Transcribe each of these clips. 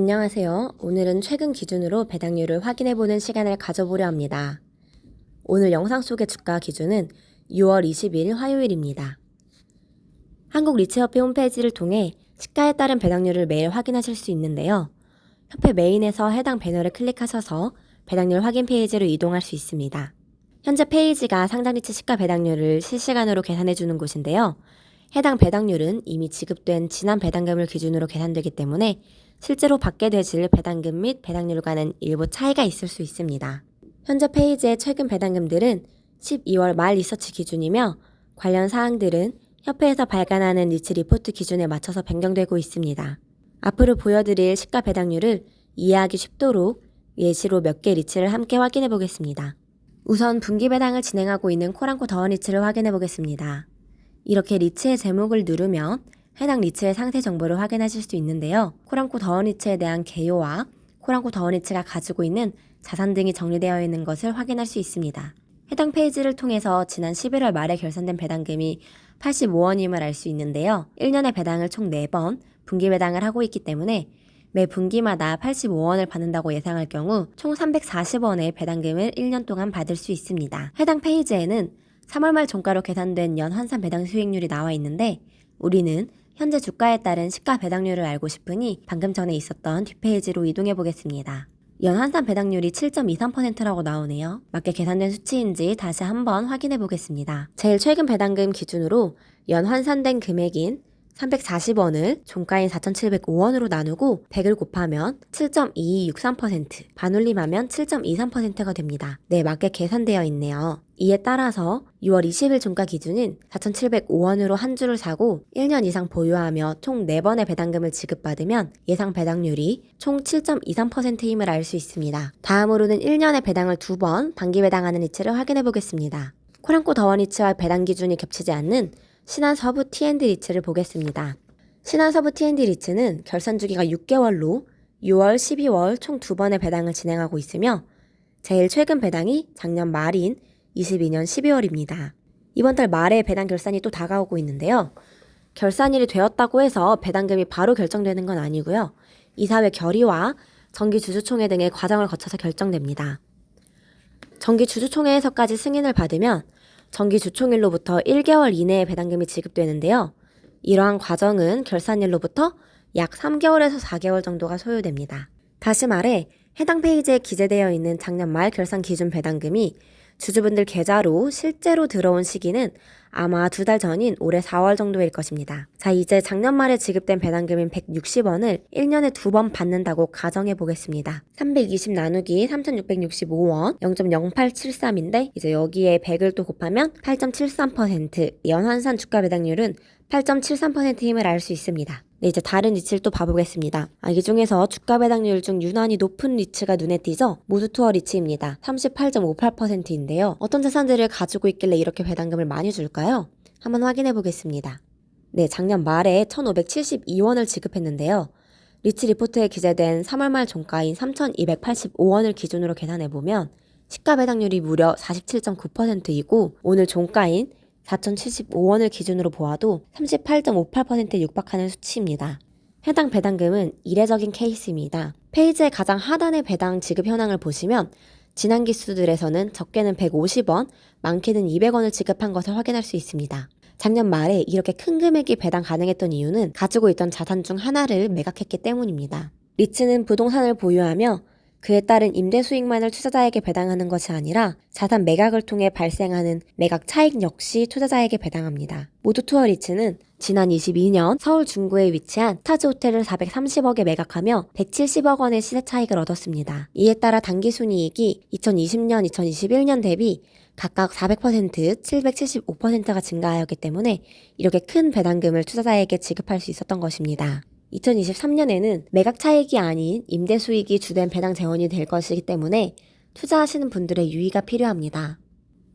안녕하세요. 오늘은 최근 기준으로 배당률을 확인해보는 시간을 가져보려 합니다. 오늘 영상 속의 주가 기준은 6월 20일 화요일입니다. 한국리츠협회 홈페이지를 통해 시가에 따른 배당률을 매일 확인하실 수 있는데요. 협회 메인에서 해당 배너를 클릭하셔서 배당률 확인 페이지로 이동할 수 있습니다. 현재 페이지가 상장리츠 시가 배당률을 실시간으로 계산해주는 곳인데요. 해당 배당률은 이미 지급된 지난 배당금을 기준으로 계산되기 때문에 실제로 받게 되실 배당금 및 배당률과는 일부 차이가 있을 수 있습니다. 현재 페이지의 최근 배당금들은 12월 말 리서치 기준이며 관련 사항들은 협회에서 발간하는 리츠 리포트 기준에 맞춰서 변경되고 있습니다. 앞으로 보여드릴 시가 배당률을 이해하기 쉽도록 예시로 몇 개 리츠를 함께 확인해 보겠습니다. 우선 분기 배당을 진행하고 있는 코랑코 더원 리츠를 확인해 보겠습니다. 이렇게 리츠의 제목을 누르면 해당 리츠의 상세 정보를 확인하실 수 있는데요. 코랑코 더원 리츠에 대한 개요와 코랑코 더원 리츠가 가지고 있는 자산 등이 정리되어 있는 것을 확인할 수 있습니다. 해당 페이지를 통해서 지난 11월 말에 결산된 배당금이 85원임을 알 수 있는데요. 1년의 배당을 총 4번 분기 배당을 하고 있기 때문에 매 분기마다 85원을 받는다고 예상할 경우 총 340원의 배당금을 1년 동안 받을 수 있습니다. 해당 페이지에는 3월 말 종가로 계산된 연 환산 배당 수익률이 나와 있는데 우리는 현재 주가에 따른 시가 배당률을 알고 싶으니 방금 전에 있었던 뒷페이지로 이동해 보겠습니다. 연 환산 배당률이 7.23%라고 나오네요. 맞게 계산된 수치인지 다시 한번 확인해 보겠습니다. 제일 최근 배당금 기준으로 연 환산된 금액인 340원을 종가인 4,705원으로 나누고 100을 곱하면 7.2263%, 반올림하면 7.23%가 됩니다. 네, 맞게 계산되어 있네요. 이에 따라서 6월 20일 종가 기준은 4,705원으로 한 주를 사고 1년 이상 보유하며 총 4번의 배당금을 지급받으면 예상 배당률이 총 7.23%임을 알 수 있습니다. 다음으로는 1년의 배당을 2번 반기 배당하는 리츠를 확인해 보겠습니다. 코랑코 더원 리츠와 배당 기준이 겹치지 않는 신한서부 T&D 리츠를 보겠습니다. 신한서부 T&D 리츠는 결산 주기가 6개월로 6월, 12월 총 2번의 배당을 진행하고 있으며 제일 최근 배당이 작년 말인 22년 12월입니다. 이번 달 말에 배당 결산이 또 다가오고 있는데요. 결산일이 되었다고 해서 배당금이 바로 결정되는 건 아니고요. 이사회 결의와 정기주주총회 등의 과정을 거쳐서 결정됩니다. 정기주주총회에서까지 승인을 받으면 정기주총일로부터 1개월 이내에 배당금이 지급되는데요. 이러한 과정은 결산일로부터 약 3개월에서 4개월 정도가 소요됩니다. 다시 말해 해당 페이지에 기재되어 있는 작년 말 결산 기준 배당금이 주주분들 계좌로 실제로 들어온 시기는 아마 2달 전인 올해 4월 정도일 것입니다. 자, 이제 작년 말에 지급된 배당금인 160원을 1년에 2번 받는다고 가정해 보겠습니다. 320 나누기 3,665원 0.0873인데 이제 여기에 100을 또 곱하면 8.73%, 연환산 주가 배당률은 8.73%임을 알 수 있습니다. 네, 이제 다른 리츠를 또 봐보겠습니다. 이 중에서 주가 배당률 중 유난히 높은 리츠가 눈에 띄죠? 모두투어 리츠입니다. 38.58%인데요. 어떤 자산들을 가지고 있길래 이렇게 배당금을 많이 줄까요? 한번 확인해 보겠습니다. 네, 작년 말에 1,572원을 지급했는데요. 리츠 리포트에 기재된 3월 말 종가인 3,285원을 기준으로 계산해보면 시가 배당률이 무려 47.9%이고 오늘 종가인 4,075원을 기준으로 보아도 38.58%에 육박하는 수치입니다. 해당 배당금은 이례적인 케이스입니다. 페이지의 가장 하단의 배당 지급 현황을 보시면 지난 기수들에서는 적게는 150원, 많게는 200원을 지급한 것을 확인할 수 있습니다. 작년 말에 이렇게 큰 금액이 배당 가능했던 이유는 가지고 있던 자산 중 하나를 매각했기 때문입니다. 리츠는 부동산을 보유하며 그에 따른 임대 수익만을 투자자에게 배당하는 것이 아니라 자산 매각을 통해 발생하는 매각 차익 역시 투자자에게 배당합니다. 모두투어 리츠는 지난 22년 서울 중구에 위치한 스타즈 호텔을 430억에 매각하며 170억 원의 시세 차익을 얻었습니다. 이에 따라 당기순이익이 2020년, 2021년 대비 각각 400%, 775%가 증가하였기 때문에 이렇게 큰 배당금을 투자자에게 지급할 수 있었던 것입니다. 2023년에는 매각 차익이 아닌 임대 수익이 주된 배당 재원이 될 것이기 때문에 투자하시는 분들의 유의가 필요합니다.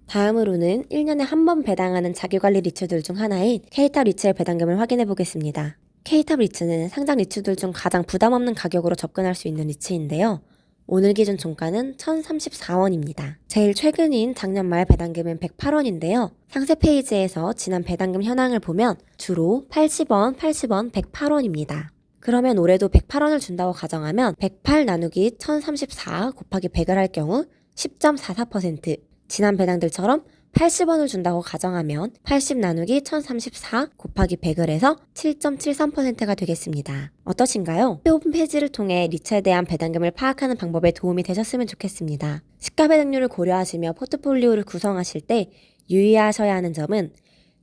다음으로는 1년에 한 번 배당하는 자기관리 리츠들 중 하나인 K탑 리츠의 배당금을 확인해 보겠습니다. K탑 리츠는 상장 리츠들 중 가장 부담 없는 가격으로 접근할 수 있는 리츠인데요. 오늘 기준 종가는 1,034원입니다. 제일 최근인 작년 말 배당금은 108원인데요. 상세 페이지에서 지난 배당금 현황을 보면 주로 80원, 80원, 108원입니다. 그러면 올해도 108원을 준다고 가정하면 108 나누기 1034 곱하기 100을 할 경우 10.44%, 지난 배당들처럼 80원을 준다고 가정하면 80 나누기 1034 곱하기 100을 해서 7.73%가 되겠습니다. 어떠신가요? 홈페이지를 통해 리츠에 대한 배당금을 파악하는 방법에 도움이 되셨으면 좋겠습니다. 시가 배당률을 고려하시며 포트폴리오를 구성하실 때 유의하셔야 하는 점은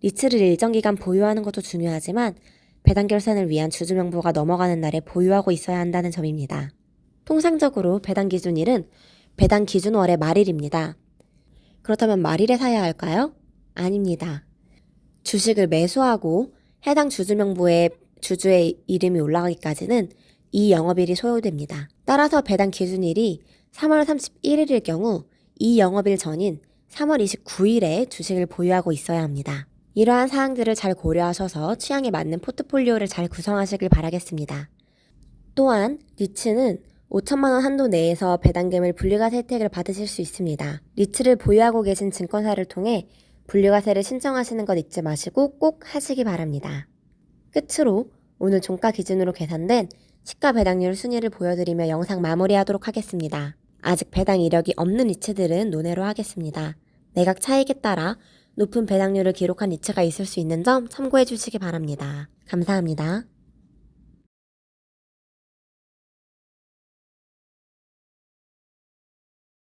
리츠를 일정 기간 보유하는 것도 중요하지만 배당 결산을 위한 주주 명부가 넘어가는 날에 보유하고 있어야 한다는 점입니다. 통상적으로 배당 기준일은 배당 기준월의 말일입니다. 그렇다면 말일에 사야 할까요? 아닙니다. 주식을 매수하고 해당 주주 명부에 주주의 이름이 올라가기까지는 이 영업일이 소요됩니다. 따라서 배당 기준일이 3월 31일일 경우 이 영업일 전인 3월 29일에 주식을 보유하고 있어야 합니다. 이러한 사항들을 잘 고려하셔서 취향에 맞는 포트폴리오를 잘 구성하시길 바라겠습니다. 또한 리츠는 5천만 원 한도 내에서 배당금을 분리과세 혜택을 받으실 수 있습니다. 리츠를 보유하고 계신 증권사를 통해 분리과세를 신청하시는 것 잊지 마시고 꼭 하시기 바랍니다. 끝으로 오늘 종가 기준으로 계산된 시가 배당률 순위를 보여드리며 영상 마무리하도록 하겠습니다. 아직 배당 이력이 없는 리츠들은 논외로 하겠습니다. 매각 차익에 따라 높은 배당률을 기록한 리츠가 있을 수 있는 점 참고해 주시기 바랍니다. 감사합니다.